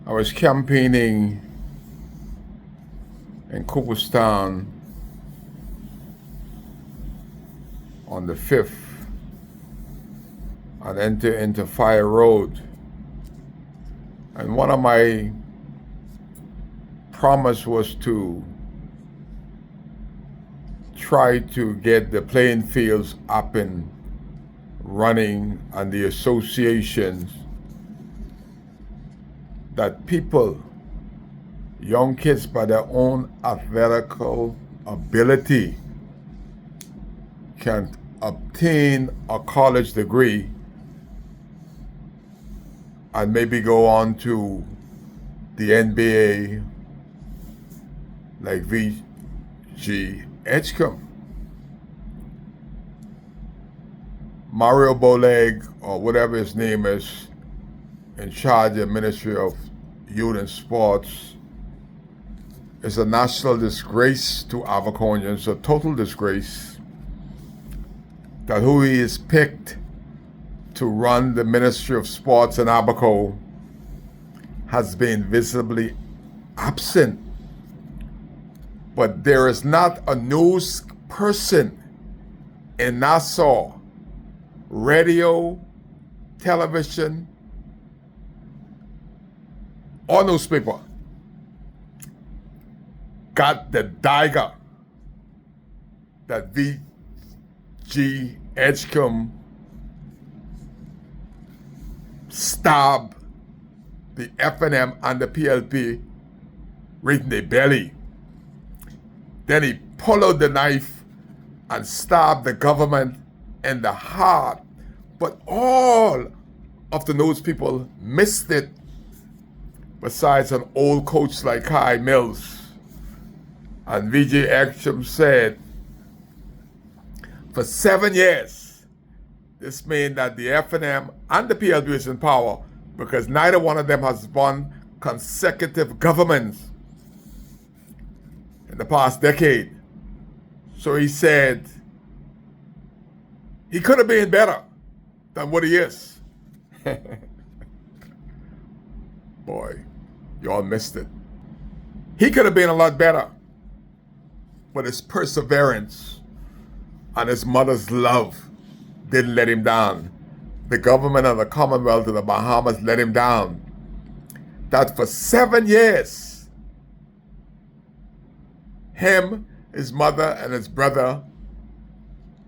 I was campaigning in Cooperstown on the 5th and enter into Fire Road. And one of my promise was to try to get the playing fields up and running and the associations that people, young kids by their own athletical ability can obtain a college degree and maybe go on to the NBA like V.G. Edgecombe. Mario Boleg, or whatever his name is, in charge of the Ministry of Youth and Sports, is a national disgrace to Avaconians, a total disgrace, that who he is picked to run the Ministry of Sports in Abaco has been visibly absent. But there is not a news person in Nassau, radio, television, or newspaper, got the dagger that V.G. Edgecombe stabbed the FNM and the PLP right in the belly. Then he pulled out the knife and stabbed the government in the heart. But all of the news people missed it, besides an old coach like Kai Mills. And V.J. Edgecombe said, for 7 years, this means that the FNM and the PLP is in power because neither one of them has won consecutive governments in the past decade. So he said he could have been better than what he is. Boy, y'all missed it. He could have been a lot better, but his perseverance and his mother's love didn't let him down. The government of the Commonwealth of the Bahamas let him down. That for 7 years, him, his mother, and his brother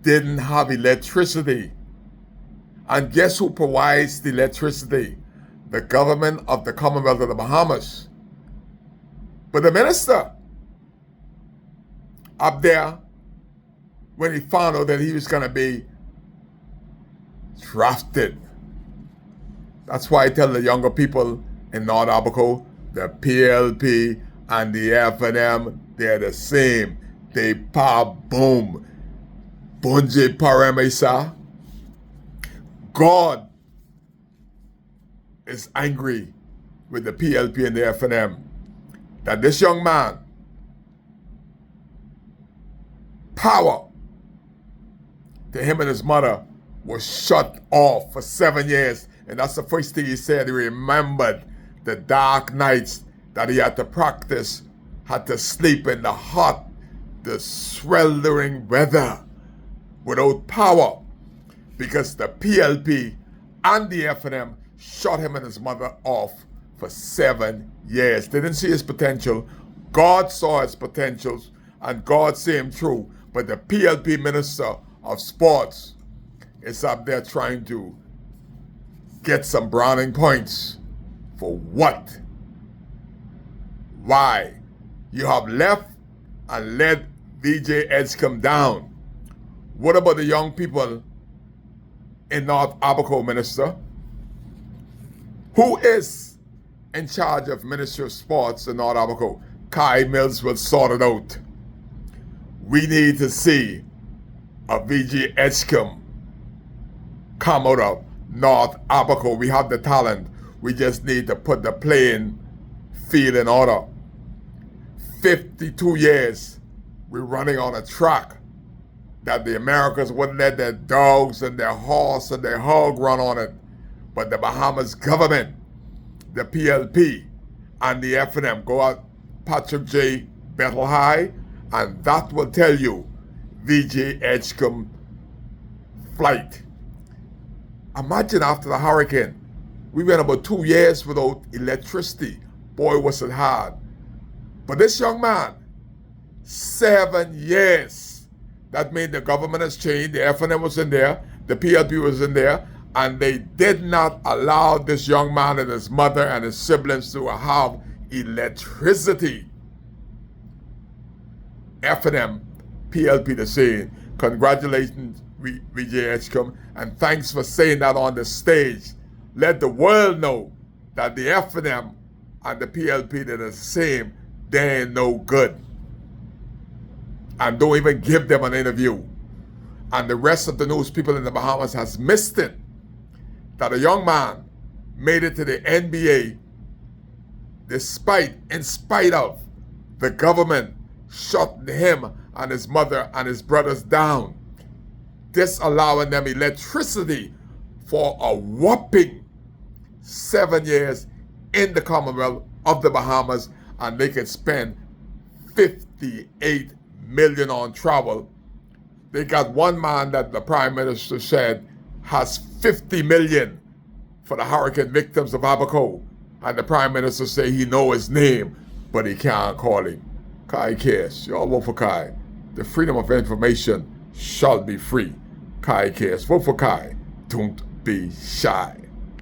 didn't have electricity. And guess who provides the electricity? The government of the Commonwealth of the Bahamas. But the minister up there, when he found out that he was going to be drafted, that's why I tell the younger people in North Abaco, the PLP and the FNM, they're the same. They pop boom. Bunje paramesa. God is angry with the PLP and the FNM that this young man, power to him and his mother, was shut off for 7 years. And that's the first thing he said. He remembered the dark nights that he had to practice, had to sleep in the hot, the sweltering weather without power, because the PLP and the FNM shut him and his mother off for 7 years. They didn't see his potential. God saw his potentials, and God see him through. But the PLP Minister of Sports is up there trying to get some browning points. For what? Why? You have left and let V.J. Edgecombe down. What about the young people in North Abaco, Minister? Who is in charge of Ministry of Sports in North Abaco? Kai Mills will sort it out. We need to see a V.G. Edgecombe come out of North Abaco. We have the talent. We just need to put the playing field in order. 52 years we're running on a track that the Americans wouldn't let their dogs and their horse and their hog run on it. But the Bahamas government, the PLP, and the FNM. Go out Patrick J. Bethel High, and that will tell you VJ Edgecombe flight. Imagine after the hurricane, we went about 2 years without electricity. Boy, was it hard. But this young man, 7 years. That means the government has changed. The FNM was in there. The PLP was in there. And they did not allow this young man and his mother and his siblings to have electricity. FNM, PLP to say, congratulations, VJ Edgecombe, and thanks for saying that on the stage. Let the world know that the FNM and the PLP, they're the same. They ain't no good. And don't even give them an interview. And the rest of the news people in the Bahamas has missed it. That a young man made it to the NBA in spite of the government shut him and his mother and his brothers down, disallowing them electricity for a whopping 7 years in the Commonwealth of the Bahamas, and they could spend $58 million on travel. They got one man that the Prime Minister said has $50 million for the hurricane victims of Abaco, and the Prime Minister say he know his name, but he can't call him. Kai Case, y'all vote for Kai. The freedom of information shall be free. Kai Case, vote for Kai. Don't be shy.